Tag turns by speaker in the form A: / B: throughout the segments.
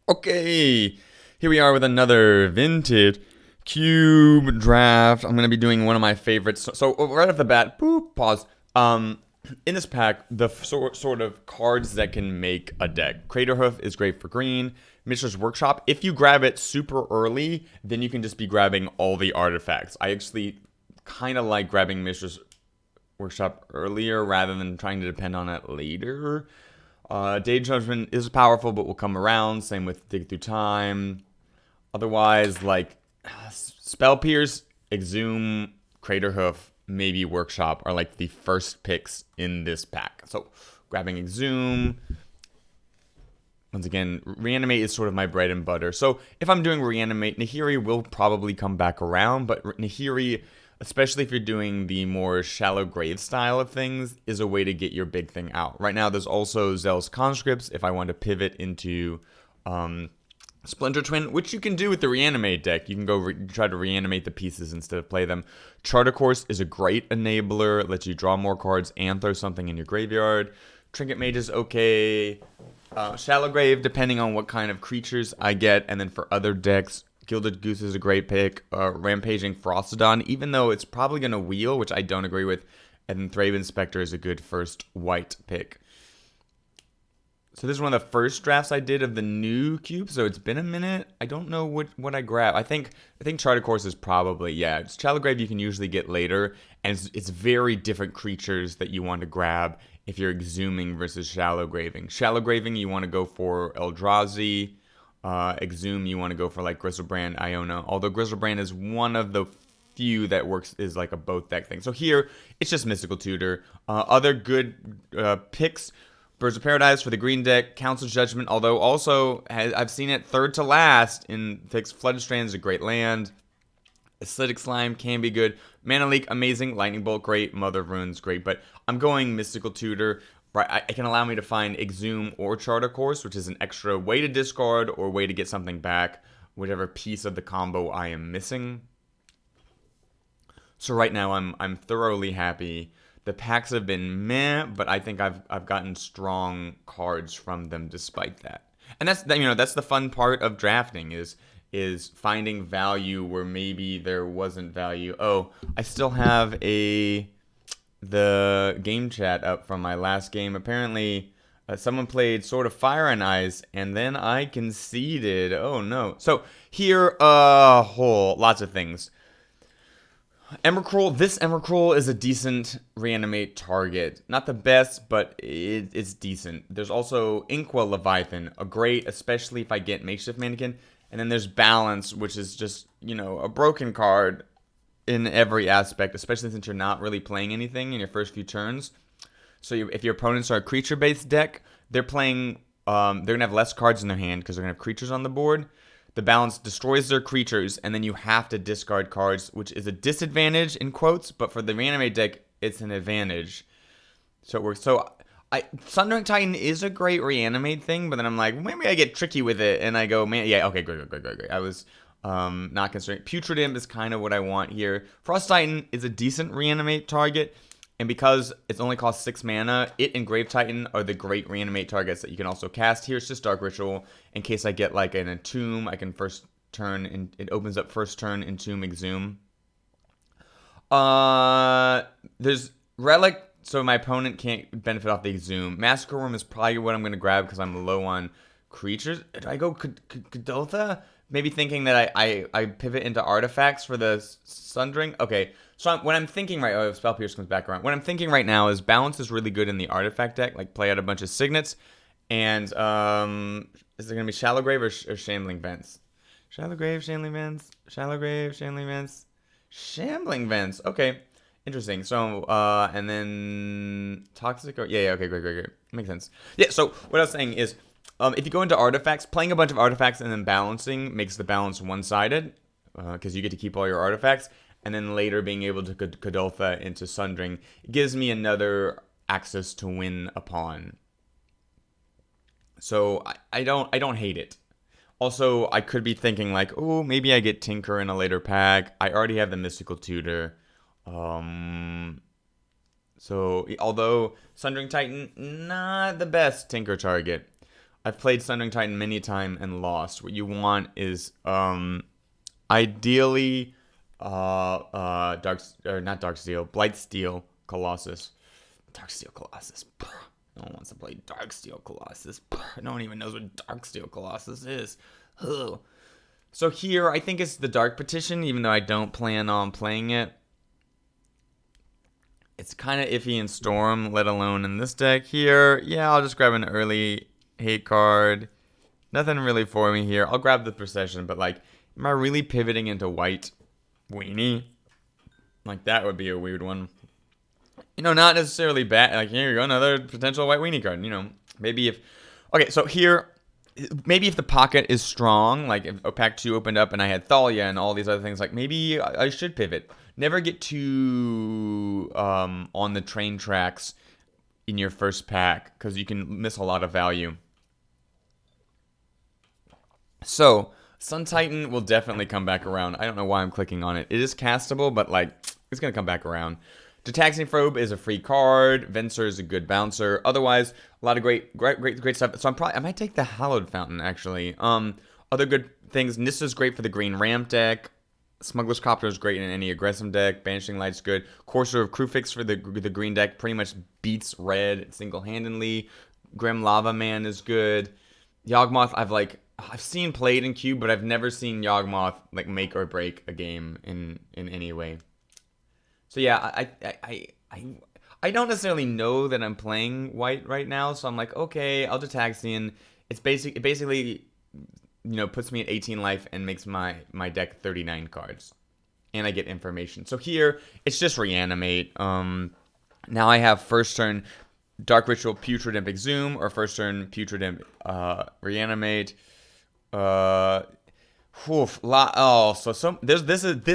A: Okay, here we are with another vintage cube draft. I'm gonna be doing one of my favorites. So right off the bat, boop, pause. In this pack, the sort of cards that can make a deck. Craterhoof is great for green. Mishra's Workshop. If you grab it super early, then you can just be grabbing all the artifacts. I actually kind of like grabbing Mishra's Workshop earlier rather than trying to depend on it later. Day Judgment is powerful, but will come around. Same with Dig Through Time. Otherwise, like Spell Pierce, Exhume, Craterhoof, maybe Workshop are like the first picks in this pack. So grabbing Exhume. Once again, Reanimate is sort of my bread and butter. So if I'm doing Reanimate, Nahiri will probably come back around, but Nahiri, especially if you're doing the more shallow grave style of things, is a way to get your big thing out. Right now, there's also Zell's Conscripts if I want to pivot into Splinter Twin, which you can do with the Reanimate deck. You can go try to reanimate the pieces instead of play them. Charter Course is a great enabler. Lets you draw more cards and throw something in your graveyard. Trinket Mage is okay. Shallow Grave, depending on what kind of creatures I get. And then for other decks, Gilded Goose is a great pick. Rampaging Frostodon, even though it's probably going to wheel, which I don't agree with. And then Thraben Spectre is a good first white pick. So this is one of the first drafts I did of the new cube, so it's been a minute. I don't know what I grab. I think Charter Course is probably, yeah. Shallow Grave you can usually get later, and it's very different creatures that you want to grab if you're exhuming versus shallow graving. Shallow graving you want to go for Eldrazi. Exhume you want to go for like Griselbrand, Iona. Although Griselbrand is one of the few that works is like a both deck thing. So here it's just Mystical Tutor. Other good picks. Birds of Paradise for the green deck, Council Judgment, although also I've seen it third to last in picks. Flooded Strand is a great land. Acidic Slime can be good. Mana Leak, amazing. Lightning Bolt, great. Mother of Runes, great. But I'm going Mystical Tutor. Right, it can allow me to find Exhume or Charter Course, which is an extra way to discard or way to get something back, whichever piece of the combo I am missing. So right now I'm thoroughly happy. The packs have been meh, but I think I've gotten strong cards from them despite that. And that's the fun part of drafting is finding value where maybe there wasn't value. Oh, I still have the game chat up from my last game. Apparently, someone played Sword of Fire and Ice, and then I conceded. Oh no! So here, lots of things. Emrakul, this Emrakul is a decent reanimate target. Not the best, but it's decent. There's also Inqua Leviathan, a great, especially if I get Makeshift Mannequin. And then there's Balance, which is just, a broken card in every aspect, especially since you're not really playing anything in your first few turns. So if your opponents are a creature-based deck, they're going to have less cards in their hand because they're going to have creatures on the board. The Balance destroys their creatures, and then you have to discard cards, which is a disadvantage in quotes, but for the Reanimate deck, it's an advantage. So it works. So Sundering Titan is a great Reanimate thing, but then I'm like, maybe I get tricky with it, and I go, man, yeah, okay, great. I was not concerned. Putrid Imp is kind of what I want here. Frost Titan is a decent Reanimate target, and because it's only cost 6 mana, it and Grave Titan are the great Reanimate targets that you can also cast. Here it's just Dark Ritual. In case I get like an Entomb, I can first turn, and it opens up first turn Entomb, Exhume. There's Relic, so my opponent can't benefit off the Exhume. Massacre Worm is probably what I'm going to grab because I'm low on creatures. Did I go Kadotha? Maybe thinking that I pivot into artifacts for the Sundering. Okay, so when I'm thinking if Spell Pierce comes back around, what I'm thinking right now is Balance is really good in the artifact deck, like play out a bunch of Signets, and is there gonna be Shallow Grave or Shambling Vents? Shallow Grave, Shambling Vents, Shallow Grave, Shambling Vents, Shambling Vents. Okay, interesting. So and then Toxic. Yeah, okay, great. Makes sense. Yeah. So what I was saying is, if you go into artifacts, playing a bunch of artifacts and then balancing makes the balance one-sided because you get to keep all your artifacts, and then later being able to Kadotha into Sundering gives me another access to win a pawn. So I don't hate it. Also, I could be thinking like, oh, maybe I get Tinker in a later pack. I already have the Mystical Tutor. So although Sundering Titan, not the best Tinker target. I've played Sundering Titan many times and lost. What you want is ideally not Darksteel, Blightsteel Colossus. Darksteel Colossus. No one wants to play Darksteel Colossus. No one even knows what Darksteel Colossus is. Ugh. So here, I think it's the Dark Petition, even though I don't plan on playing it. It's kind of iffy in Storm, let alone in this deck here. Yeah, I'll just grab an early hate card. Nothing really for me here. I'll grab the Procession, but like, am I really pivoting into white weenie? Like, that would be a weird one. You know, not necessarily bad. Like, here you go, another potential white weenie card. You know, maybe if... Okay, so here, maybe if the pocket is strong, like if pack 2 opened up and I had Thalia and all these other things, like maybe I should pivot. Never get too on the train tracks in your first pack, because you can miss a lot of value. So, Sun Titan will definitely come back around. I don't know why I'm clicking on it. It is castable, but like, it's going to come back around. Detaxing Probe is a free card. Venser is a good bouncer. Otherwise, a lot of great stuff. So I might take the Hallowed Fountain, actually. Other good things. Nissa's great for the green ramp deck. Smuggler's Copter is great in any aggressive deck. Banishing Light's good. Courser of Crufix for the green deck pretty much beats red single-handedly. Grim Lava Man is good. Yawgmoth, I've seen played in Cube, but I've never seen Yawgmoth like make or break a game in any way. So yeah, I don't necessarily know that I'm playing white right now, so I'm like, okay, I'll Detaxian. It basically, you know, puts me at 18 life and makes my deck 39 cards, and I get information. So here, it's just Reanimate. Now I have first turn Dark Ritual, Putrid Imp Exhume, or first turn Putrid Imp Reanimate. This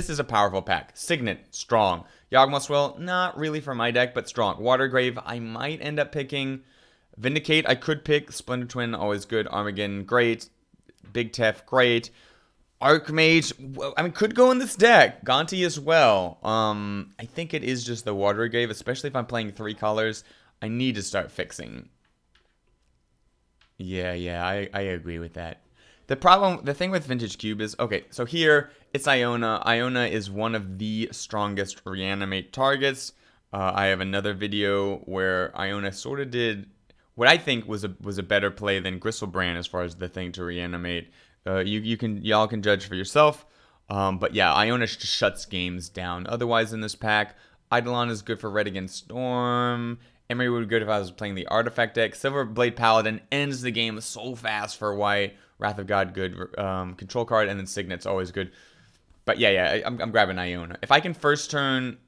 A: is a powerful pack. Signet, strong. Yawgmoth Swell, not really for my deck, but strong. Watergrave, I might end up picking. Vindicate, I could pick. Splendor Twin, always good. Armageddon, great. Big Tef, great. Archmage, I mean, could go in this deck. Gonti as well. I think it is just the Watergrave, especially if I'm playing 3 colors. I need to start fixing. Yeah, I agree with that. The thing with Vintage Cube is, okay, so here, it's Iona. Iona is one of the strongest Reanimate targets. I have another video where Iona sort of did what I think was a better play than Griselbrand as far as the thing to Reanimate. Y'all can judge for yourself. But yeah, Iona just shuts games down. Otherwise, in this pack, Eidolon is good for red against Storm. Emery would be good if I was playing the Artifact deck. Silverblade Paladin ends the game so fast for white. Wrath of God, good. Control card, and then Signet's always good. But yeah, I'm grabbing Iona. If I can first turn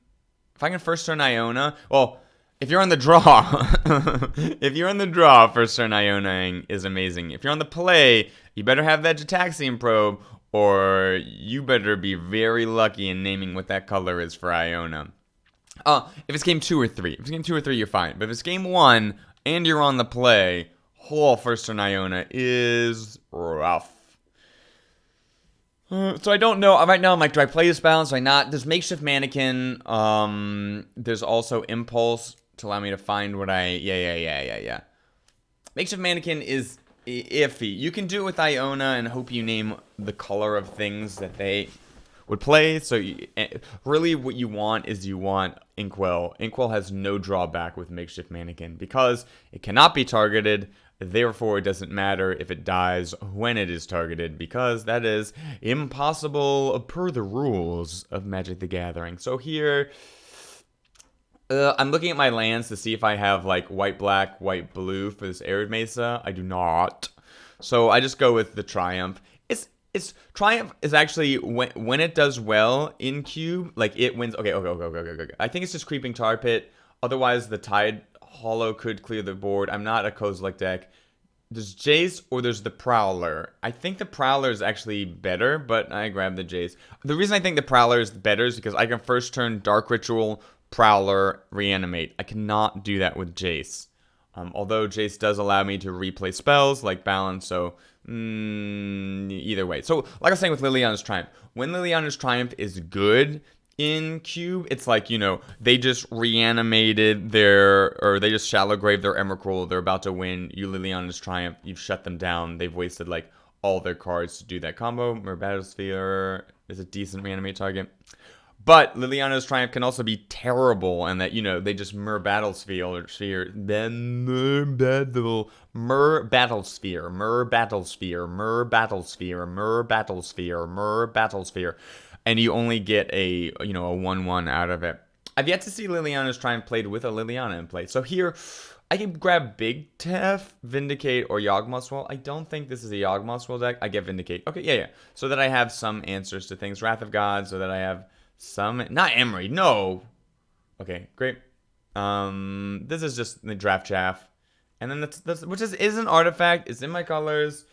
A: Iona, well, if you're on the draw, first turn Ionaing is amazing. If you're on the play, you better have that Gitaxian Probe, or you better be very lucky in naming what that color is for Iona. If it's game 2 or 3. If it's game 2 or 3, you're fine. But if it's game 1 and you're on the play, whole first turn Iona is rough. So I don't know. Right now, I'm like, do I play this balance? Do I not? There's Makeshift Mannequin. There's also Impulse to allow me to find what I... Yeah. Makeshift Mannequin is iffy. You can do it with Iona and hope you name the color of things that they would play. So really what you want is Inkwell. Inkwell has no drawback with Makeshift Mannequin because it cannot be targeted. Therefore, it doesn't matter if it dies when it is targeted, because that is impossible per the rules of Magic the Gathering. So here, I'm looking at my lands to see if I have like white-black, white-blue for this Arid Mesa. I do not. So I just go with the Triumph. Triumph is actually, when it does well in Cube, like it wins. Okay. I think it's just Creeping Tar Pit. Otherwise, the Tide Hollow could clear the board. I'm not a Kozilek deck. There's Jace or there's the Prowler. I think the Prowler is actually better, but I grab the Jace. The reason I think the Prowler is better is because I can first turn Dark Ritual, Prowler, Reanimate. I cannot do that with Jace. Although Jace does allow me to replay spells like Balance, so either way. So, like I was saying with Liliana's Triumph, when Liliana's Triumph is good, In Cube, it's like, you know, they just reanimated they just shallow grave their Emrakul. They're about to win. You Liliana's Triumph. You've shut them down. They've wasted, like, all their cards to do that combo. Myr-ily is a decent reanimate target. But Liliana's Triumph can also be terrible, and that, you know, they just Myr Battlesphere, then Myr Battlesphere, Myr Battlesphere, Myr Battlesphere, Myr Battlesphere, Myr Battlesphere, Myr Battlesphere, and you only get a, you know, a 1/1 out of it. I've yet to see Liliana's Triumph played with a Liliana in play. So here, I can grab Big Tef, Vindicate, or Yawgmoth's. I don't think this is a Yawgmoth's deck. I get Vindicate. Okay, yeah. So that I have some answers to things. Wrath of God, so that I have some... Not Emery, no! Okay, great. This is just the draft chaff. And then that's which is an artifact. It's in my colors.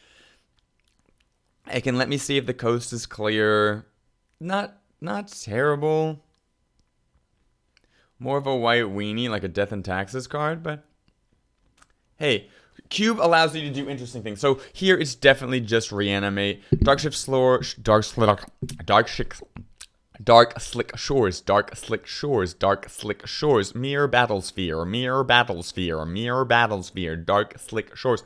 A: It can let me see if the coast is clear. Not terrible. More of a white weenie, like a Death and Taxes card, but hey, Cube allows you to do interesting things. So here it's definitely just Reanimate, Dark Slick Shores, Dark Slick Shores, Myr Battlesphere, Dark Slick Shores.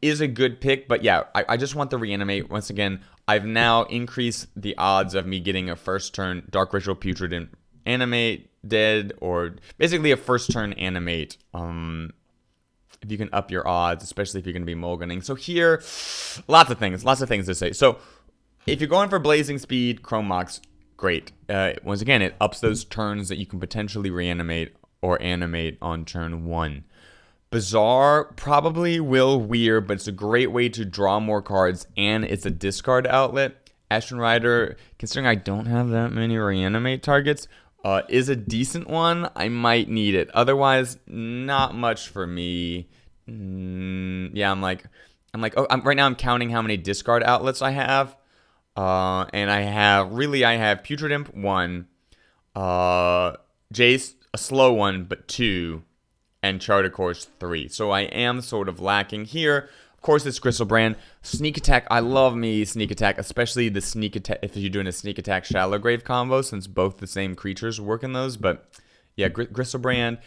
A: Is a good pick, but yeah, I just want the Reanimate. Once again, I've now increased the odds of me getting a first turn Dark Ritual Putrid and Animate dead, or basically a first turn Animate. If you can up your odds, especially if you're going to be mulliganing. So here, lots of things to say. So if you're going for Blazing Speed, Chrome Mox, great. Once again, it ups those turns that you can potentially reanimate or animate on turn 1. Bazaar probably will Weir, but it's a great way to draw more cards, and it's a discard outlet. Ashen Rider, considering I don't have that many reanimate targets, is a decent one. I might need it. Otherwise, not much for me. Yeah, I'm like, right now I'm counting how many discard outlets I have. And I have Putrid Imp 1, Jace, a slow one, but 2, and Charter Course 3. So I am sort of lacking here. Of course, it's Griselbrand. Sneak Attack, I love me Sneak Attack, especially the Sneak Attack, if you're doing a Sneak Attack Shallow Grave combo, since both the same creatures work in those. But yeah, Griselbrand,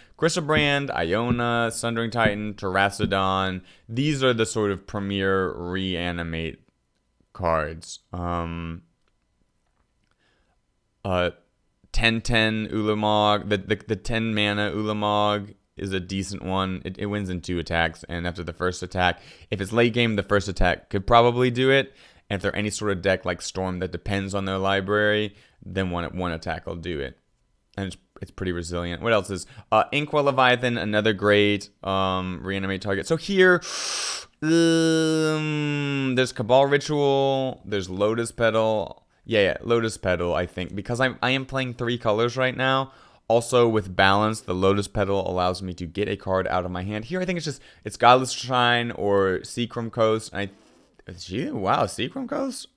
A: Iona, Sundering Titan, Terrastodon. These are the sort of premier reanimate cards. 10-10 Ulamog, the 10 mana Ulamog is a decent one. It wins in 2 attacks, and after the first attack, if it's late game, the first attack could probably do it. And if they're any sort of deck like Storm that depends on their library, then one attack will do it. And it's pretty resilient. What else is Inkwell Leviathan, another great reanimate target. So here, there's Cabal Ritual, there's Lotus Petal. Yeah, Lotus Petal, I think, because I am playing 3 colors right now. Also, with balance, the Lotus Petal allows me to get a card out of my hand. Here, I think it's Godless Shrine or Seacrum Coast. Wow, Seacrum Coast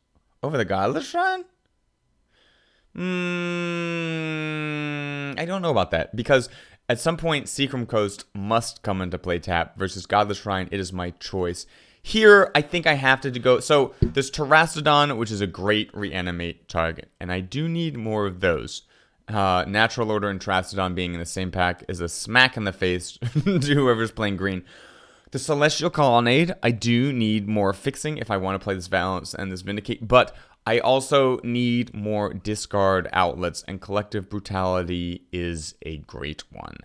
A: over the Godless Shrine? I don't know about that, because at some point, Seacrum Coast must come into play tap versus Godless Shrine. It is my choice. Here, I think I have to go. So, there's Terrastodon, which is a great reanimate target, and I do need more of those. Natural Order and Terrastodon being in the same pack is a smack in the face to whoever's playing green. The Celestial Colonnade, I do need more fixing if I want to play this Valence and this Vindicate, but I also need more discard outlets, and Collective Brutality is a great one.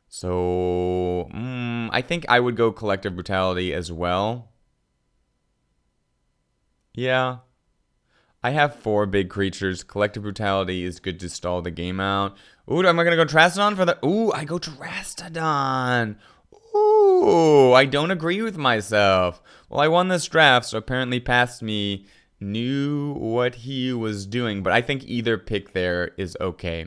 A: So, I think I would go Collective Brutality as well. Yeah. I have 4 big creatures. Collective Brutality is good to stall the game out. Ooh, am I going to go Terrastodon for the... Ooh, I go Terrastodon. Ooh, I don't agree with myself. Well, I won this draft, so apparently past me knew what he was doing. But I think either pick there is okay,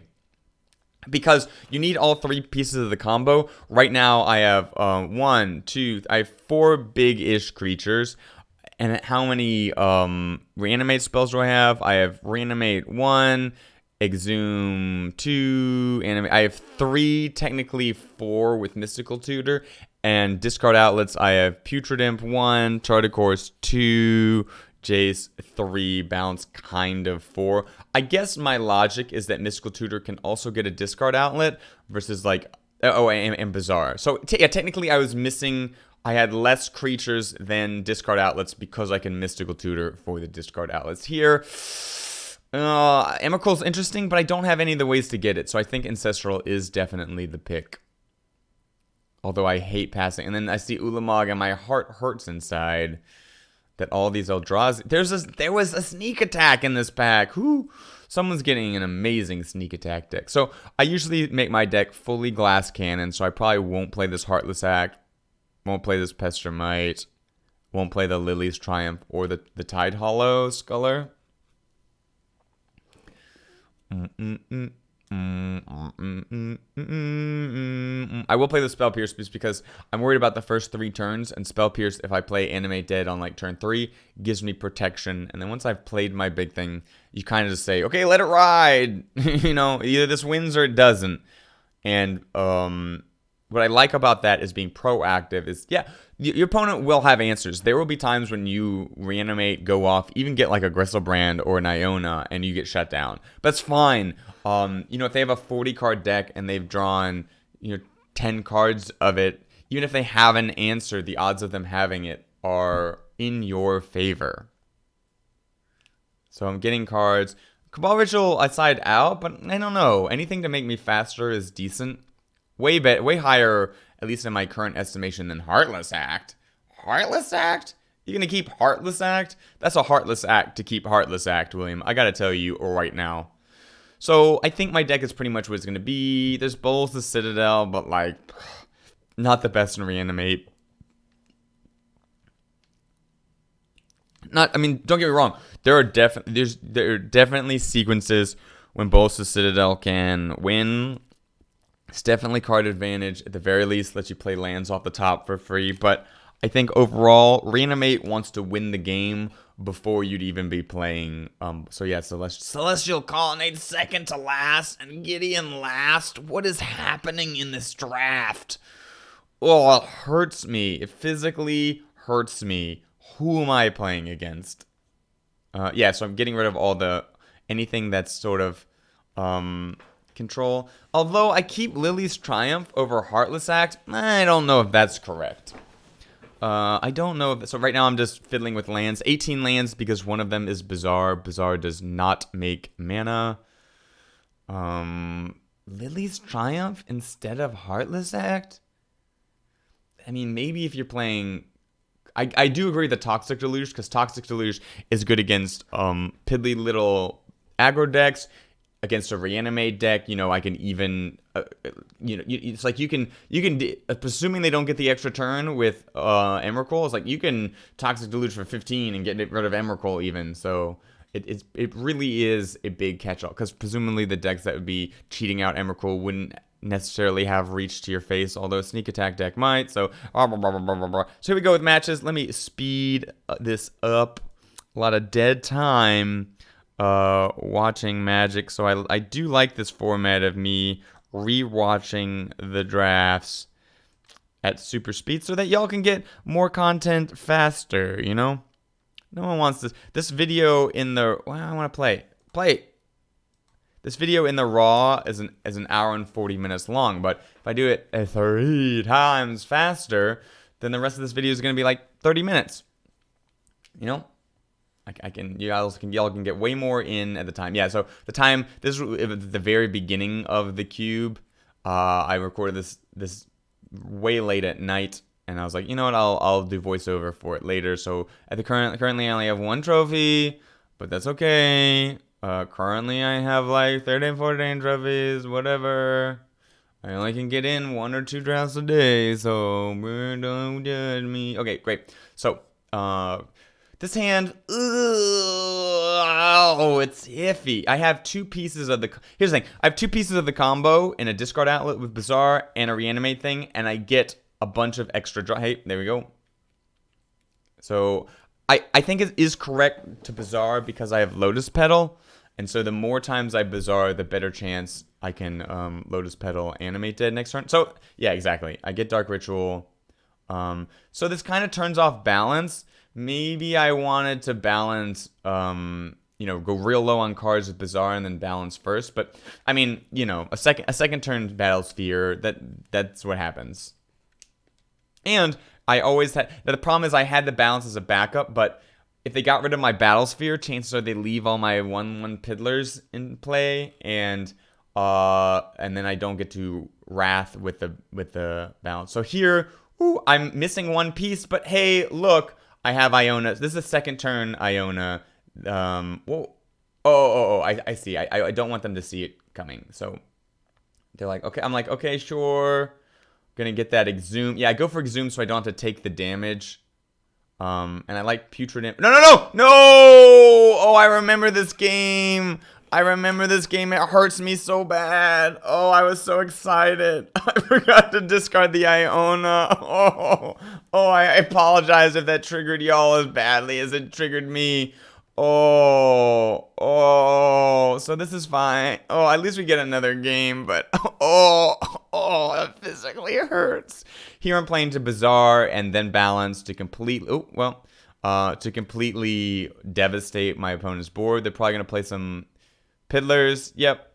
A: because you need all 3 pieces of the combo. Right now, I have I have 4 big-ish creatures. And how many reanimate spells do I have? I have reanimate 1, exhume 2, animate. I have 3, technically 4 with mystical tutor. And discard outlets, I have Putrid Imp 1, Charter Course 2, Jace 3, bounce kind of 4. I guess my logic is that Mystical Tutor can also get a discard outlet versus like, and Bazaar. So yeah, technically I was missing, I had less creatures than discard outlets because I can Mystical Tutor for the discard outlets here. Emrakul's interesting, but I don't have any of the ways to get it. So I think Ancestral is definitely the pick. Although I hate passing. And then I see Ulamog and my heart hurts inside that all these Eldrazi... There was a sneak attack in this pack. Whoo! Someone's getting an amazing sneak attack deck. So I usually make my deck fully Glass Cannon, so I probably won't play this Heartless Act. Won't play this Pester Might. Won't play the Lily's Triumph or the Tide Hollow Sculler. I will play the Spell Pierce because I'm worried about the first 3 turns, and Spell Pierce, if I play Animate Dead on like turn 3, gives me protection. And then once I've played my big thing, you kind of just say, okay, let it ride. You know, either this wins or it doesn't. And what I like about that is being proactive is, yeah, your opponent will have answers. There will be times when you reanimate, go off, even get like a Griselbrand or an Iona, and you get shut down. That's fine. You know, if they have a 40-card deck and they've drawn, 10 cards of it, even if they have an answer, the odds of them having it are in your favor. So I'm getting cards. Cabal Ritual, I side out, but I don't know. Anything to make me faster is decent. Way higher, at least in my current estimation, than Heartless Act. Heartless Act? You're going to keep Heartless Act? That's a Heartless Act to keep Heartless Act, William. I got to tell you right now. So I think my deck is pretty much what it's going to be. There's Bowls the Citadel, but like, not the best in Reanimate. Don't get me wrong. There are definitely sequences when Bowls the Citadel can win. It's definitely card advantage. At the very least, lets you play lands off the top for free. But I think overall, Reanimate wants to win the game before you'd even be playing. So yeah, Celestial Colonnade second to last and Gideon last. What is happening in this draft? Oh, it hurts me. It physically hurts me. Who am I playing against? Yeah, so I'm getting rid of anything that's sort of control. Although I keep Lily's Triumph over Heartless Act, I don't know if that's correct. I don't know. So right now I'm just fiddling with lands. 18 lands because one of them is Bazaar. Bazaar does not make mana. Lily's Triumph instead of Heartless Act? I mean, maybe if you're playing... I do agree with the Toxic Deluge, because Toxic Deluge is good against piddly little aggro decks. Against a Reanimate deck, I can even, it's like you can, assuming they don't get the extra turn with Emrakul, it's like you can Toxic Deluge for 15 and get rid of Emrakul even. So it really is a big catch-all, because presumably the decks that would be cheating out Emrakul wouldn't necessarily have reach to your face, although a sneak attack deck might. So, so here we go with matches. Let me speed this up. A lot of dead time. Watching Magic, so I do like this format of me rewatching the drafts at super speed so that y'all can get more content faster, No one wants this video in the... Well, I want to play. This video in the raw is an hour and 40 minutes long, but if I do it 3 times faster, then the rest of this video is going to be like 30 minutes. Y'all can get way more in at the time. Yeah, so the time, this is the very beginning of the cube. I recorded this way late at night, and I was like, you know what, I'll do voiceover for it later. So currently I only have 1 trophy, but that's okay. Currently I have like 13, 14 trophies, whatever. I only can get in 1 or 2 drafts a day, so don't judge me. Okay, great. So, this hand, it's iffy. I have 2 pieces of the... Here's the thing. I have 2 pieces of the combo in a discard outlet with Bazaar and a Reanimate thing, and I get a bunch of extra draw. Hey, there we go. So I think it is correct to Bazaar because I have Lotus Petal, and so the more times I Bazaar, the better chance I can Lotus Petal Animate Dead next turn. So, yeah, exactly. I get Dark Ritual. So this kind of turns off balance. Maybe I wanted to balance, you know, go real low on cards with Bazaar and then balance first. But I mean, you know, a second turn Battlesphere, that's what happens. And I always had, the problem is I had the balance as a backup, but if they got rid of my Battlesphere, chances are they leave all my 1/1 Piddlers in play, and then I don't get to Wrath with the balance. So here, ooh, I'm missing one piece, but hey, look, I have Iona. This is a second turn Iona. Whoa. I see. I don't want them to see it coming. So they're like, okay. I'm like, okay, sure. Gonna get that Exhume. Yeah, I go for Exhume so I don't have to take the damage. And I like Putrid. No! Oh, I remember this game. It hurts me so bad. Oh, I was so excited. I forgot to discard the Iona. I apologize if that triggered y'all as badly as it triggered me. So this is fine. Oh, at least we get another game, but it physically hurts. Here I'm playing to Bazaar and then balance to completely devastate my opponent's board. They're probably gonna play some Piddlers. Yep.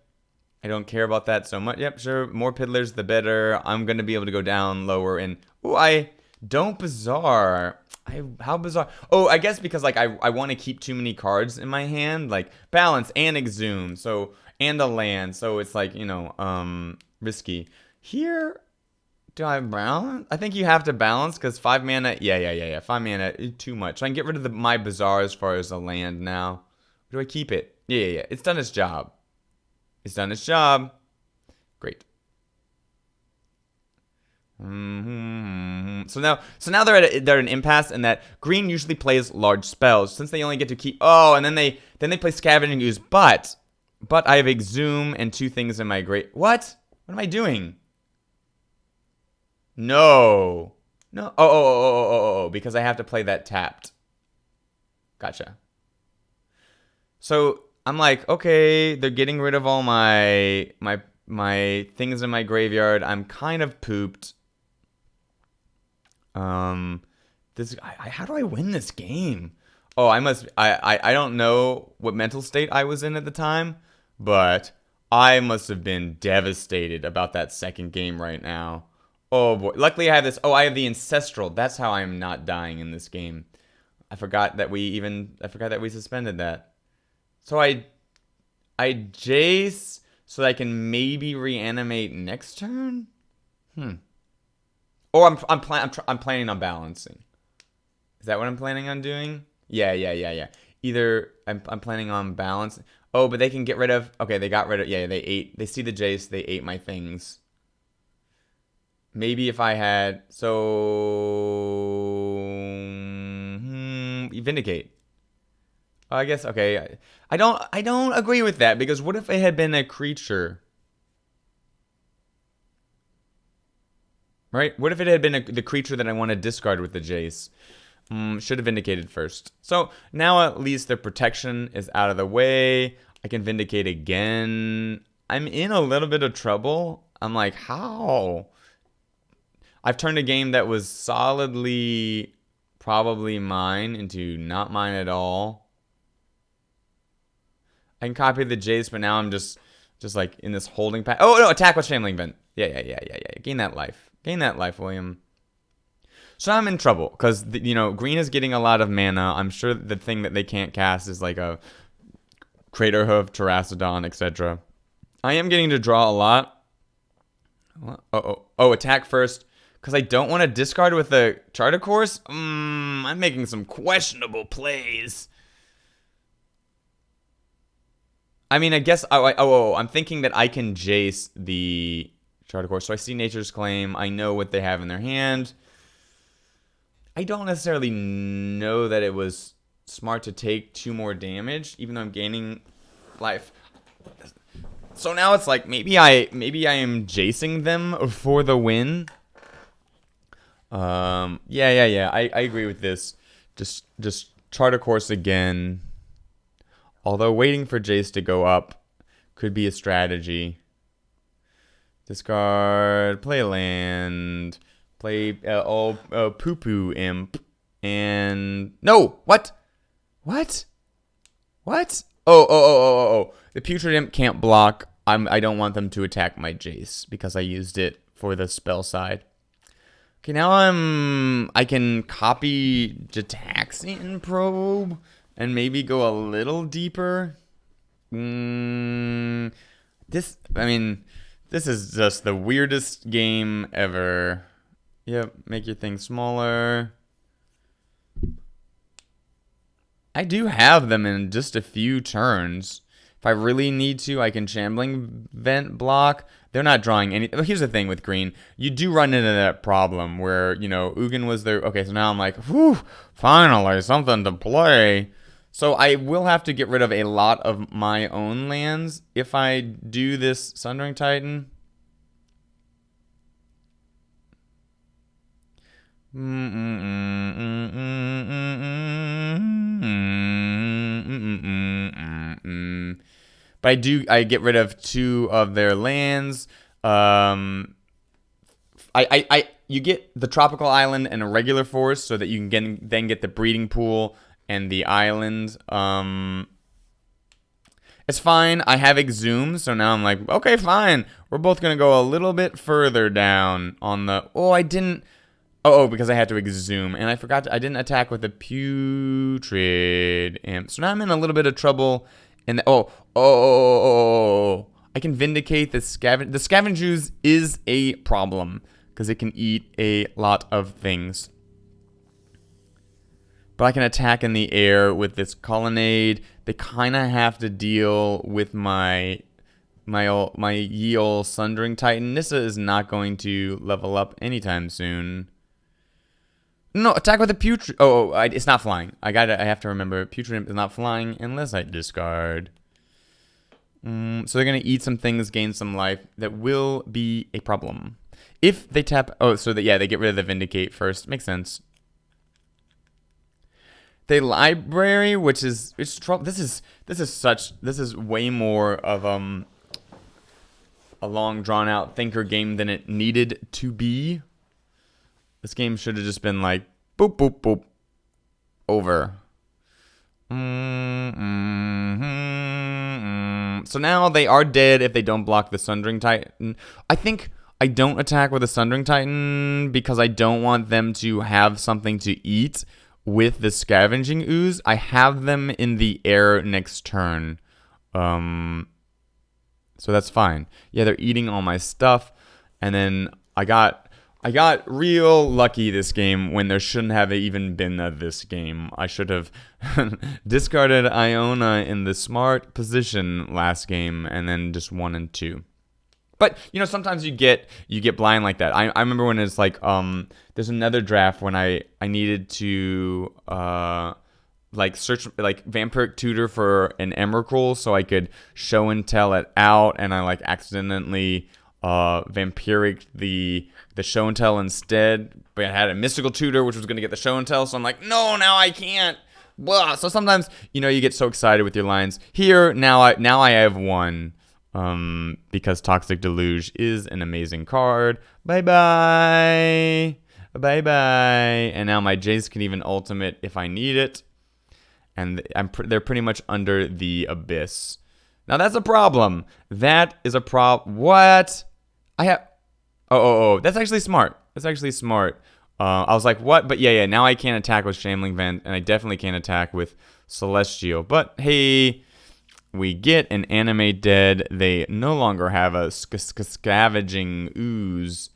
A: I don't care about that so much. Yep, sure. More Piddlers, the better. I'm gonna be able to go down lower and I don't Bazaar. How bizarre. Oh, I guess because like I want to keep too many cards in my hand, like balance and Exhume, so and a land, so it's like, you know, risky. Here, do I balance? I think you have to balance because 5 mana. Yeah. 5 mana too much. So I can get rid of my Bazaar as far as the land now. Or do I keep it? Yeah. It's done its job. Great. So now they're at an impasse in that green usually plays large spells since they only get to keep. Oh, and then they play Scavenging Ooze, but I have Exhume and 2 things in my great. What am I doing? No. Oh, because I have to play that tapped. Gotcha. So I'm like, okay, they're getting rid of all my things in my graveyard. I'm kind of pooped. How do I win this game? Oh, I don't know what mental state I was in at the time, but I must have been devastated about that second game right now. Oh boy. Luckily I have this. Oh, I have the Ancestral. That's how I'm not dying in this game. I forgot that we suspended that. So I Jace so that I can maybe reanimate next turn? Or I'm planning on balancing. Is that what I'm planning on doing? Yeah. Either I'm planning on balancing. Oh, but they can get rid of. Okay, they got rid of. Yeah, they see the Jace. They ate my things. Maybe if I had Vindicate. I guess okay. I don't agree with that because what if it had been a creature? Right? What if it had been the creature that I want to discard with the Jace? Should have Vindicated first. So now at least their protection is out of the way. I can Vindicate again. I'm in a little bit of trouble. I'm like, how? I've turned a game that was solidly probably mine into not mine at all. I can copy the Jace, but now I'm just like in this holding pattern. Oh no! Attack with Shambling Vent. Yeah. Gain that life, William. So I'm in trouble because green is getting a lot of mana. I'm sure the thing that they can't cast is like a Crater Hoof, Terracodon, etc. I am getting to draw a lot. Attack first because I don't want to discard with the Charter Course. I'm making some questionable plays. I mean, I guess. I'm thinking that I can Jace the Charter Course. So I see Nature's Claim. I know what they have in their hand. I don't necessarily know that it was smart to take 2 more damage, even though I'm gaining life. So now it's like maybe I am Jacing them for the win. Yeah. I agree with this. Just Charter Course again. Although waiting for Jace to go up could be a strategy. Discard, play land, play Poo Poo Imp. And no, what? Oh. The Putrid Imp can't block. I don't want them to attack my Jace because I used it for the spell side. Okay, now I can copy Jataxian Probe and maybe go a little deeper. This is just the weirdest game ever. Yep, make your thing smaller. I do have them in just a few turns. If I really need to, I can Shambling Vent block. They're not drawing any. But here's the thing with green. You do run into that problem where, Ugin was there. Okay, so now I'm like, whew, finally, something to play. So I will have to get rid of a lot of my own lands if I do this Sundering Titan. But I get rid of 2 of their lands. You get the tropical island and a regular forest so that you can then get the breeding pool and the island. It's fine. I have Exhume, so now I'm like, okay, fine. We're both gonna go a little bit further down on the. Oh, I didn't. Oh, because I had to Exhume, and I forgot. I didn't attack with the Putrid Imp, so now I'm in a little bit of trouble. And I can Vindicate the Scavenge. The Scavenge Ooze is a problem because it can eat a lot of things. But I can attack in the air with this Colonnade. They kind of have to deal with my ye ol' Sundering Titan. Nissa is not going to level up anytime soon. No, attack with the Putrid. It's not flying. I have to remember, Putrid Imp is not flying unless I discard. So they're gonna eat some things, gain some life. That will be a problem if they tap. They get rid of the Vindicate first. Makes sense. They library, which is trouble. This is way more of a long drawn out thinker game than it needed to be. This game should have just been like boop boop boop over. So now they are dead if they don't block the Sundering Titan. I think I don't attack with the Sundering Titan because I don't want them to have something to eat with the Scavenging Ooze. I have them in the air next turn. So that's fine. Yeah, they're eating all my stuff. And then I got real lucky this game when there shouldn't have even been this game. I should have discarded Iona in the smart position last game and then just 1 and 2. But sometimes you get blind like that. I remember when it's like there's another draft when I needed to search Vampiric Tutor for an Emrakul so I could show and tell it out, and I accidentally Vampiric the show and tell instead, but I had a Mystical Tutor which was going to get the show and tell, so I'm like, no, now I can't. Blah. So sometimes you get so excited with your lines. Here now I have one. Because Toxic Deluge is an amazing card. Bye-bye. Bye-bye. And now my Jace can even ultimate if I need it. And they're pretty much under the Abyss. Now that's a problem. That is a problem. What? I have... Oh. That's actually smart. I was like, what? But yeah. Now I can't attack with Shambling Vent. And I definitely can't attack with Celestial. But hey... We get an Animate dead. They no longer have a Scavenging Ooze.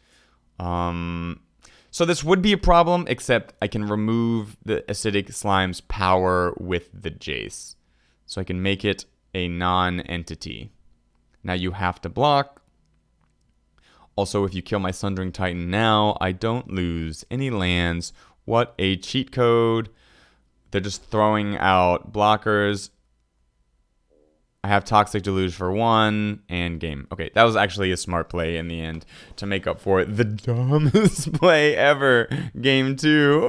A: So this would be a problem, except I can remove the Acidic Slime's power with the Jace. So I can make it a non-entity. Now you have to block. Also, if you kill my Sundering Titan now, I don't lose any lands. What a cheat code. They're just throwing out blockers. I have Toxic Deluge for 1 and game. Okay, that was actually a smart play in the end to make up for it. The dumbest play ever. Game 2.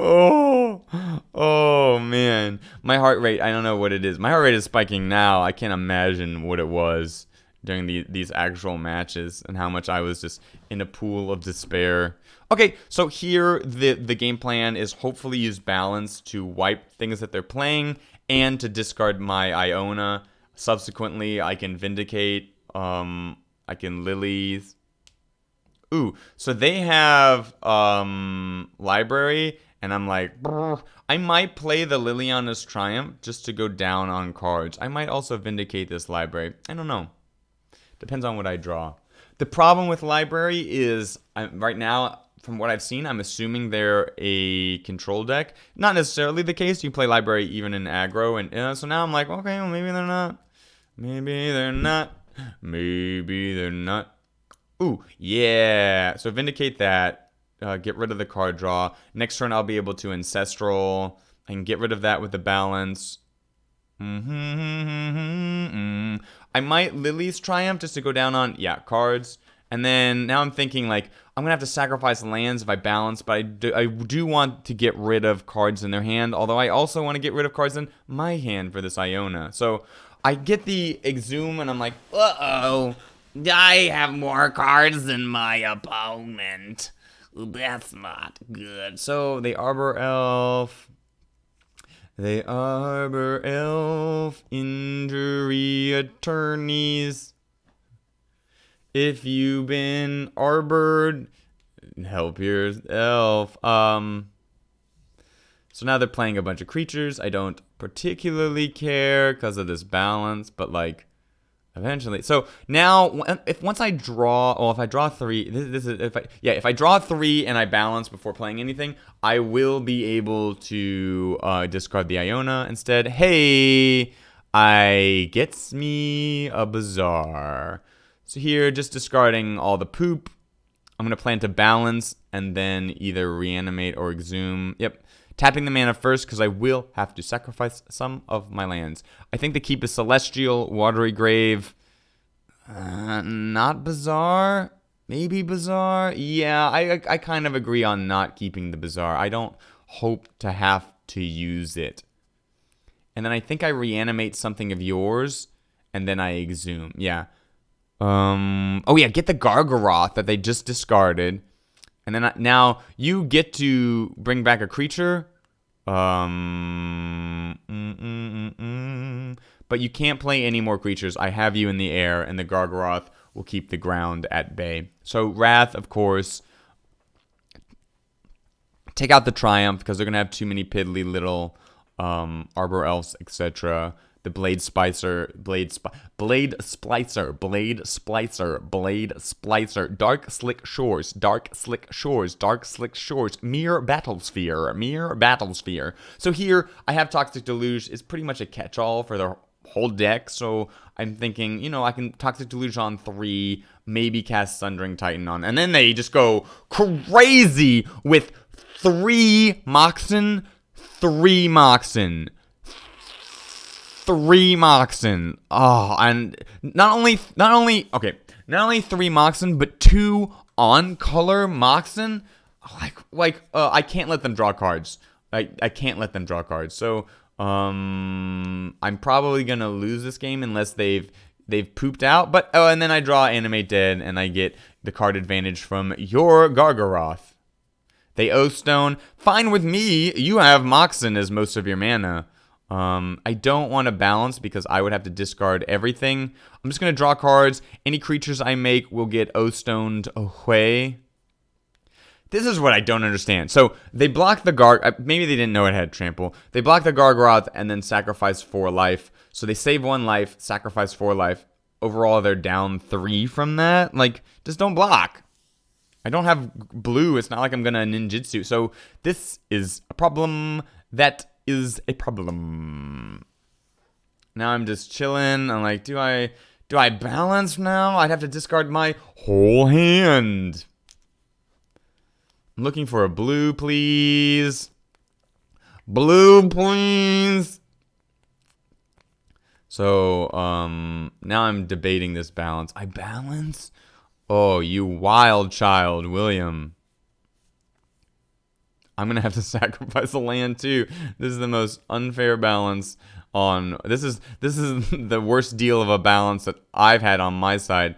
A: Oh man. My heart rate, I don't know what it is. My heart rate is spiking now. I can't imagine what it was during these actual matches and how much I was just in a pool of despair. Okay, so here the game plan is hopefully use balance to wipe things that they're playing and to discard my Iona. Subsequently, I can Vindicate, I can Lilies. Ooh, so they have Library, and I'm like, brr. I might play the Liliana's Triumph just to go down on cards. I might also Vindicate this Library. I don't know. Depends on what I draw. The problem with Library is, right now, from what I've seen, I'm assuming they're a control deck. Not necessarily the case. You play Library even in aggro, and so now I'm like, okay, well, maybe they're not. Maybe they're not. Maybe they're not. Ooh, yeah. So Vindicate that. Get rid of the card draw. Next turn, I'll be able to Ancestral. I can get rid of that with the balance. I might Lily's Triumph just to go down on, cards. And then now I'm thinking, like, I'm going to have to sacrifice lands if I balance, but I do want to get rid of cards in their hand, although I also want to get rid of cards in my hand for this Iona. So I get the Exhume, and I'm like, uh-oh, I have more cards than my opponent. That's not good. So they Arbor Elf. They Arbor Elf. Injury Attorneys. If you've been arbored, help yourself. So now they're playing a bunch of creatures. I don't particularly care because of this balance, but like eventually. So now, if I draw 3, if I draw 3 and I balance before playing anything, I will be able to discard the Iona instead. Hey, I gets me a Bazaar. So here, just discarding all the poop. I'm going to plan to balance and then either Reanimate or Exhume. Yep. Tapping the mana first because I will have to sacrifice some of my lands. I think the keep is Celestial, Watery Grave. Not Bazaar. Maybe Bazaar. Yeah, I kind of agree on not keeping the Bazaar. I don't hope to have to use it. And then I think I Reanimate something of yours and then I Exhume. Yeah. Oh yeah, get the Gargaroth that they just discarded. And then now you get to bring back a creature. But you can't play any more creatures. I have you in the air, and the Gargaroth will keep the ground at bay. So Wrath, of course. Take out the Triumph, because they're going to have too many piddly little Arbor Elves, etc. The Blade Splicer, Blade Splicer, Dark Slick Shores, Myr Battlesphere. So here, I have Toxic Deluge. It's pretty much a catch-all for the whole deck, so I'm thinking, I can Toxic Deluge on 3, maybe cast Sundering Titan on, and then they just go crazy with 3 Moxen. 3 Moxen. Oh, and not only 3 Moxen, but 2 on-color Moxen. I can't let them draw cards. I can't let them draw cards. So I'm probably gonna lose this game unless they've pooped out. But and then I draw Animate Dead, and I get the card advantage from your Gargaroth. They O-Stone. Fine with me. You have Moxen as most of your mana. I don't want to balance because I would have to discard everything. I'm just going to draw cards. Any creatures I make will get O-Stoned away. This is what I don't understand. So they block the maybe they didn't know it had trample. They block the Gargaroth and then sacrifice 4 life. So they save 1 life, sacrifice 4 life. Overall, they're down 3 from that. Just don't block. I don't have blue. It's not like I'm going to ninjutsu. So this is a problem. That is a problem. Now I'm just chilling. I'm like, do I balance now? I'd have to discard my whole hand. I'm looking for a blue, please. Blue, please. So, now I'm debating this balance. I balance? Oh, you wild child, William. I'm going to have to sacrifice a land, too. This is the most unfair balance on this is the worst deal of a balance that I've had on my side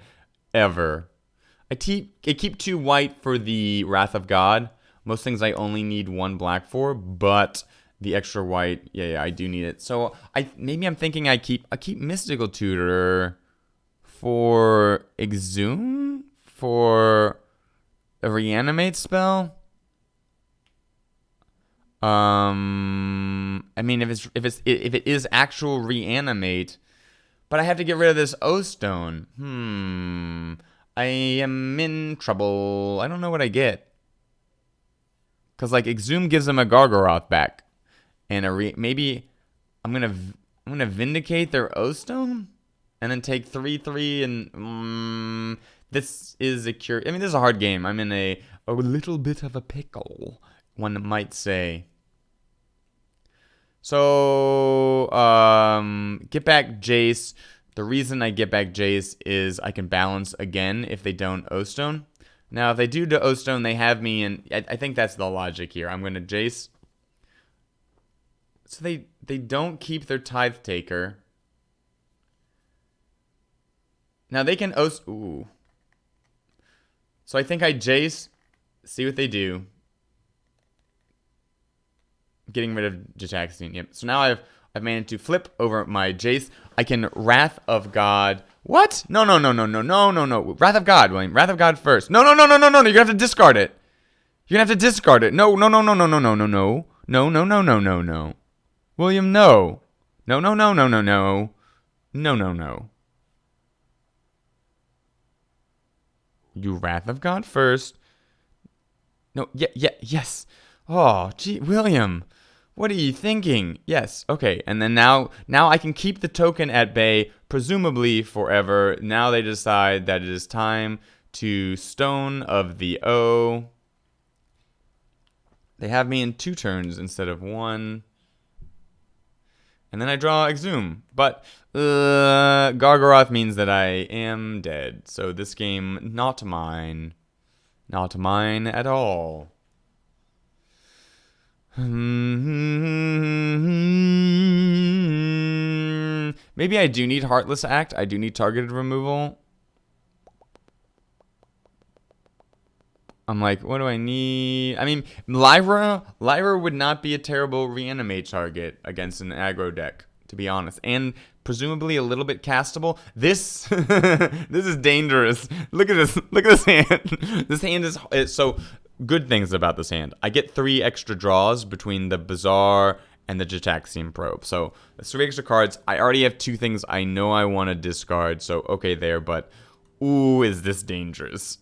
A: ever. I keep 2 white for the Wrath of God. Most things I only need 1 black for, but the extra white, yeah, I do need it. So maybe I'm thinking I keep Mystical Tutor for Exhume for a Reanimate spell. I mean, if it is actual Reanimate, but I have to get rid of this O Stone. I am in trouble. I don't know what I get. Cause like Exhume gives him a Gargaroth back, and maybe I'm gonna Vindicate their O Stone, and then take 3/3 and this is a cure. I mean, this is a hard game. I'm in a little bit of a pickle, one might say. So, get back Jace. The reason I get back Jace is I can balance again if they don't O-Stone. Now, if they do the O-Stone, they have me, and I think that's the logic here. I'm going to Jace. So they don't keep their Tithe Taker. Now, they can ooh. So I think I Jace, see what they do. Getting rid of Jataxian. Yep. So now I've managed to flip over my Jace. I can Wrath of God. What? No. Wrath of God, William. Wrath of God first. No. You're gonna have to discard it. You're gonna have to discard it. No. No. William, no. No. You Wrath of God first. No. Yes. Oh, gee, William. What are you thinking? Yes, okay. And then now I can keep the token at bay, presumably forever. Now they decide that it is time to Stone of the O. They have me in 2 turns instead of 1. And then I draw Exhume. But Gargaroth means that I am dead. So this game, not mine. Not mine at all. Maybe I do need Heartless Act. I do need targeted removal. I'm like, what do I need? I mean, Lyra would not be a terrible Reanimate target against an aggro deck, to be honest. And presumably a little bit castable. This this is dangerous. Look at this. Look at this hand. This hand is so good things about this hand. I get 3 extra draws between the Bazaar and the Jataxian Probe. So that's 3 extra cards. I already have 2 things I know I want to discard. So okay there, but ooh, is this dangerous?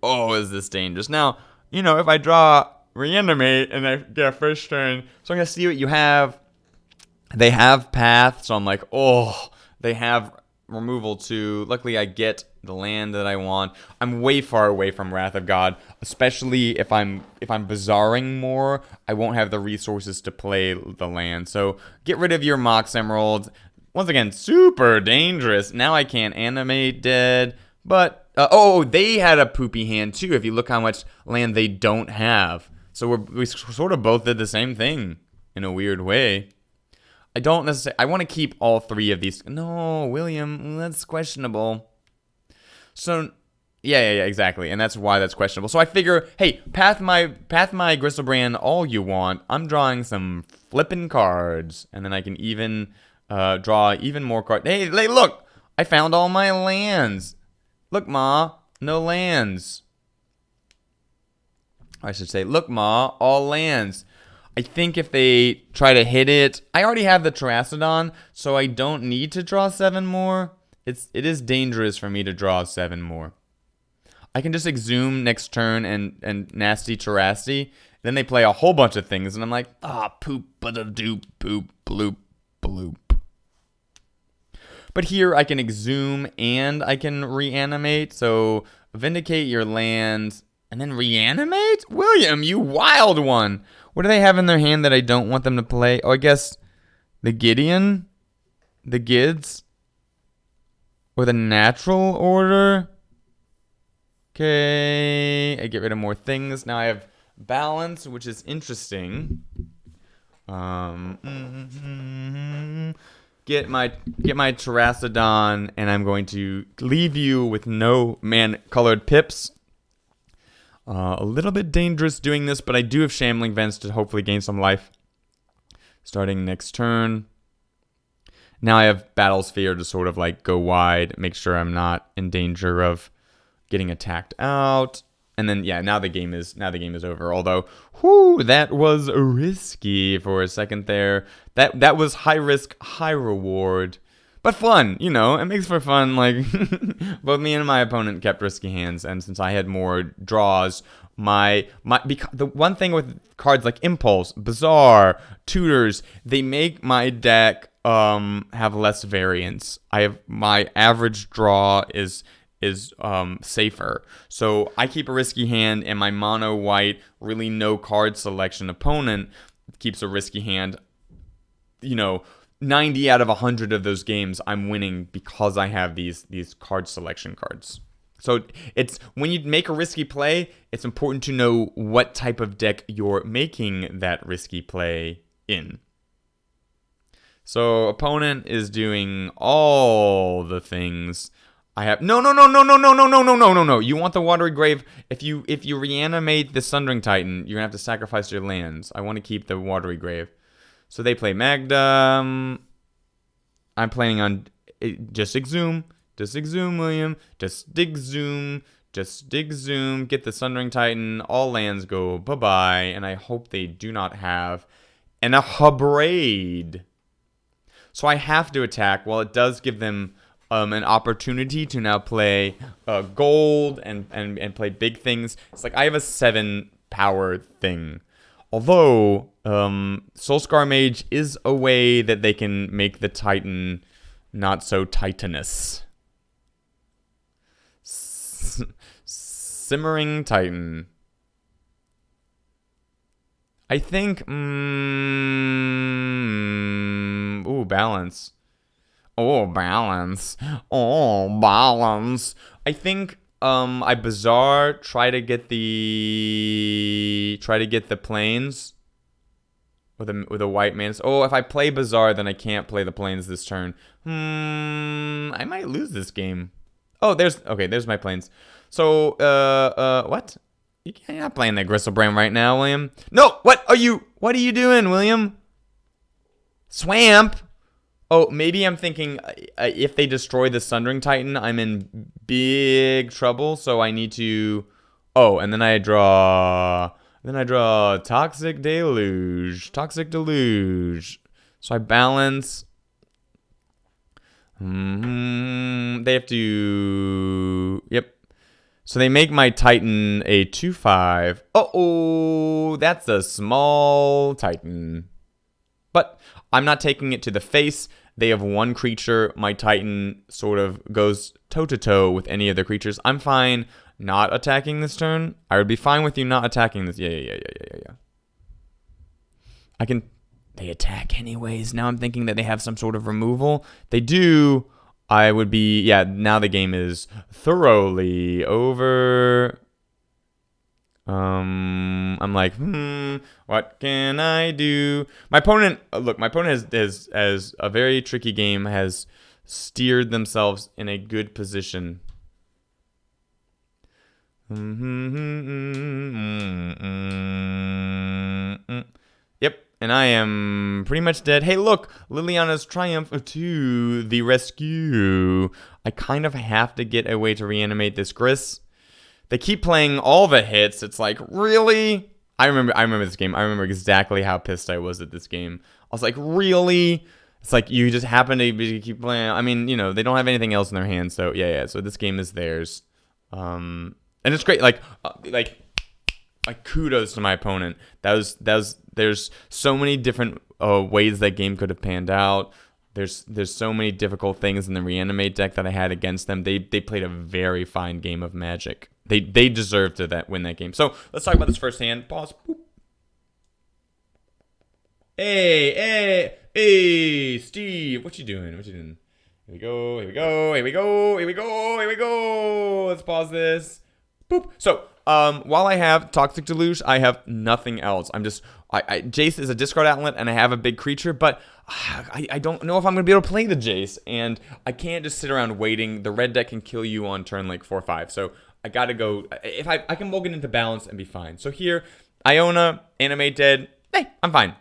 A: Oh, is this dangerous? Now, you know, if I draw Reanimate and I get a first turn, so I'm going to see what you have. They have Path, so I'm like, oh, they have removal too. Luckily, I get the land that I want. I'm way far away from Wrath of God, especially if I'm Bazaring more. I won't have the resources to play the land. So get rid of your Mox Emerald. Once again, super dangerous. Now I can't animate dead, but they had a poopy hand too. If you look how much land they don't have, so we sort of both did the same thing in a weird way. I don't necessarily. I want to keep all 3 of these. No, William, that's questionable. So, yeah, exactly, and that's why that's questionable. So I figure, hey, path my Griselbrand all you want. I'm drawing some Flippin cards, and then I can even draw even more cards. Hey, look, I found all my lands. Look, Ma, no lands. I should say, look, Ma, all lands. I think if they try to hit it, I already have the Terracodon, so I don't need to draw 7 more. It is dangerous for me to draw 7 more. I can just Exhume next turn and nasty Terracity. Then they play a whole bunch of things, and I'm like, poop, ba-da-doop, poop, bloop, bloop. But here I can Exhume and I can Reanimate, so Vindicate your land, and then Reanimate? William, you wild one! What do they have in their hand that I don't want them to play? Oh, I guess the Gideon? The Gids? Or the Natural Order? Okay, I get rid of more things. Now I have Balance, which is interesting. get my Terracodon, and I'm going to leave you with no man-colored pips. A little bit dangerous doing this, but I do have Shambling Vents to hopefully gain some life. Starting next turn. Now I have Battle Sphere to sort of like go wide, make sure I'm not in danger of getting attacked out. And then yeah, now the game is over. Although, whoo, that was risky for a second there. That was high risk, high reward. But fun, you know, it makes for fun. Like, both me and my opponent kept risky hands, and since I had more draws, the one thing with cards like Impulse, Bazaar, Tutors, they make my deck have less variance. My average draw is safer. So I keep a risky hand, and my mono white, really no card selection opponent keeps a risky hand. You know, 90 out of 100 of those games I'm winning because I have these card selection cards. So it's when you make a risky play, it's important to know what type of deck you're making that risky play in. So opponent is doing all the things. I have no. You want the Watery Grave. If you reanimate the Sundering Titan, you're gonna have to sacrifice your lands. I want to keep the Watery Grave. So they play Magda. I'm planning on just exhume, William. Just dig zoom. Get the Sundering Titan. All lands go bye-bye. And I hope they do not have an Abraid. So I have to attack. Well, it does give them an opportunity to now play gold and play big things. It's like I have a 7 power thing. Although, Soulscar Mage is a way that they can make the Titan not so titanous. Simmering Titan. I think, ooh, balance. Oh, balance. I think I Bazaar, try to get the planes with a white man. Oh, if I play Bazaar, then I can't play the planes this turn. I might lose this game. Oh, there's my planes. So what? You're not playing that Griselbrand right now, William. No, what are you doing, William? Swamp. Oh, maybe I'm thinking if they destroy the Sundering Titan, I'm in big trouble, so I need to... Oh, and then I draw Toxic Deluge. So I balance. They have to... Yep. So they make my Titan a 2/5. Uh-oh, that's a small Titan. But I'm not taking it to the face. They have one creature. My Titan sort of goes toe-to-toe with any of the creatures. I'm fine not attacking this turn. I would be fine with you not attacking this. Yeah. They attack anyways. Now I'm thinking that they have some sort of removal. They do. I would be... Yeah, now the game is thoroughly over. I'm like, what can I do? My opponent has a very tricky game, has steered themselves in a good position. Yep, and I am pretty much dead. Hey, look, Liliana's Triumph to the rescue. I kind of have to get a way to reanimate this Gris. They keep playing all the hits. It's like, really? I remember this game. I remember exactly how pissed I was at this game. I was like, really? It's like you just happen to keep playing. I mean, you know, they don't have anything else in their hands. So yeah. So this game is theirs. And it's great. Like kudos to my opponent. There's so many different ways that game could have panned out. There's so many difficult things in the Reanimate deck that I had against them. They played a very fine game of Magic. They deserve to win that game. So let's talk about this first hand. Pause. Boop. Hey, Steve, what you doing? Here we go. Let's pause this. Boop. So, while I have Toxic Deluge, I have nothing else. Jace is a discard outlet, and I have a big creature, but I don't know if I'm going to be able to play the Jace, and I can't just sit around waiting. The red deck can kill you on turn like 4 or 5, so I got to go. If I can mulligan into balance and be fine. So here, Iona, Animate dead. Hey, I'm fine.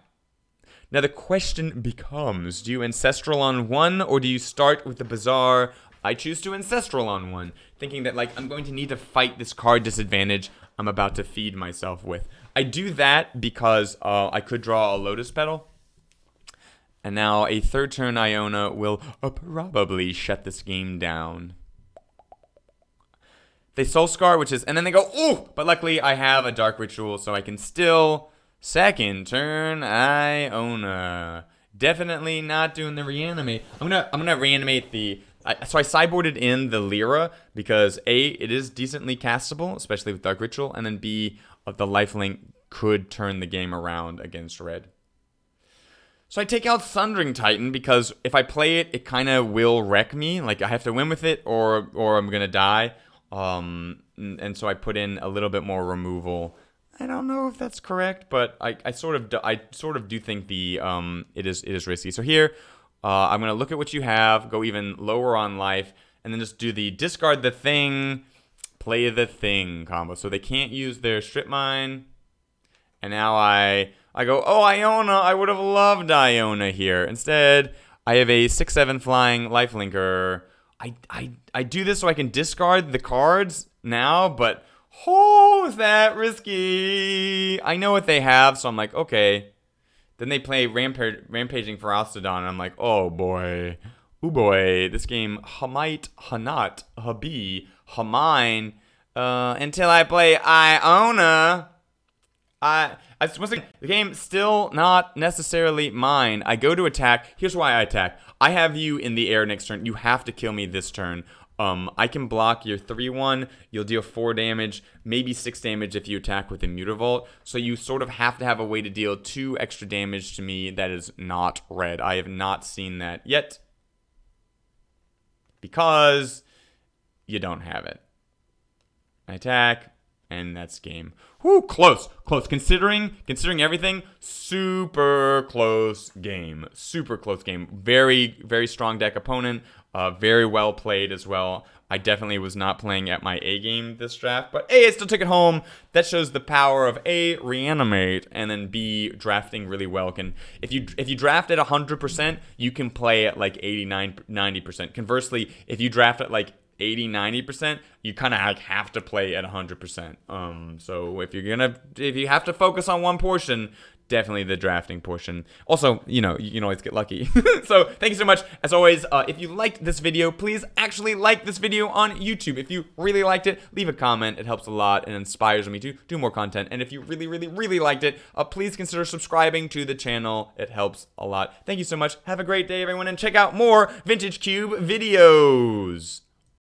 A: Now the question becomes, do you Ancestral on 1, or do you start with the Bazaar? I choose to Ancestral on 1, thinking that like I'm going to need to fight this card disadvantage I'm about to feed myself with. I do that because I could draw a Lotus Petal. And now a 3rd turn Iona will probably shut this game down. They Soul Scar, which is, and then they go, ooh! But luckily I have a Dark Ritual, so I can still 2nd turn Iona. Definitely not doing the Reanimate. I'm gonna Reanimate the. So I sideboarded in the Lyra because A, it is decently castable, especially with Dark Ritual, and then B, the lifelink could turn the game around against red. So I take out Sundering Titan because if I play it, it kind of will wreck me. Like I have to win with it or I'm gonna die. And so I put in a little bit more removal. I don't know if that's correct, but I sort of do think the it is risky. So here. I'm going to look at what you have, go even lower on life, and then just do the discard the thing, play the thing combo. So they can't use their Strip Mine. And now I go, oh, Iona, I would have loved Iona here. Instead, I have a 6/7 flying lifelinker. I do this so I can discard the cards now, but oh, is that risky? I know what they have, so I'm like, okay. Then they play Rampaging Ferocitodon, and I'm like, oh boy. Ooh boy, this game might, not, be, mine, until I play Iona. The game's still not necessarily mine. I go to attack. Here's why I attack. I have you in the air next turn. You have to kill me this turn. I can block your 3/1. You'll deal 4 damage, maybe 6 damage if you attack with Immutavault. So you sort of have to have a way to deal 2 extra damage to me that is not red. I have not seen that yet because you don't have it. I attack, and that's game. Whoo, close. Considering everything, super close game. Very, very strong deck opponent. Very well played as well. I definitely was not playing at my A game this draft, but A, I still took it home. That shows the power of A, Reanimate, and then B, drafting really well. If you draft at 100%, you can play at like 89-90%. Conversely, if you draft at like 80-90%, you kind of like have to play at 100%. So if you have to focus on one portion, definitely the drafting portion. Also, you can always get lucky. So thank you so much. As always, if you liked this video, please actually like this video on YouTube. If you really liked it, leave a comment. It helps a lot and inspires me to do more content. And if you really, really, really liked it, please consider subscribing to the channel. It helps a lot. Thank you so much. Have a great day, everyone, and check out more Vintage Cube videos.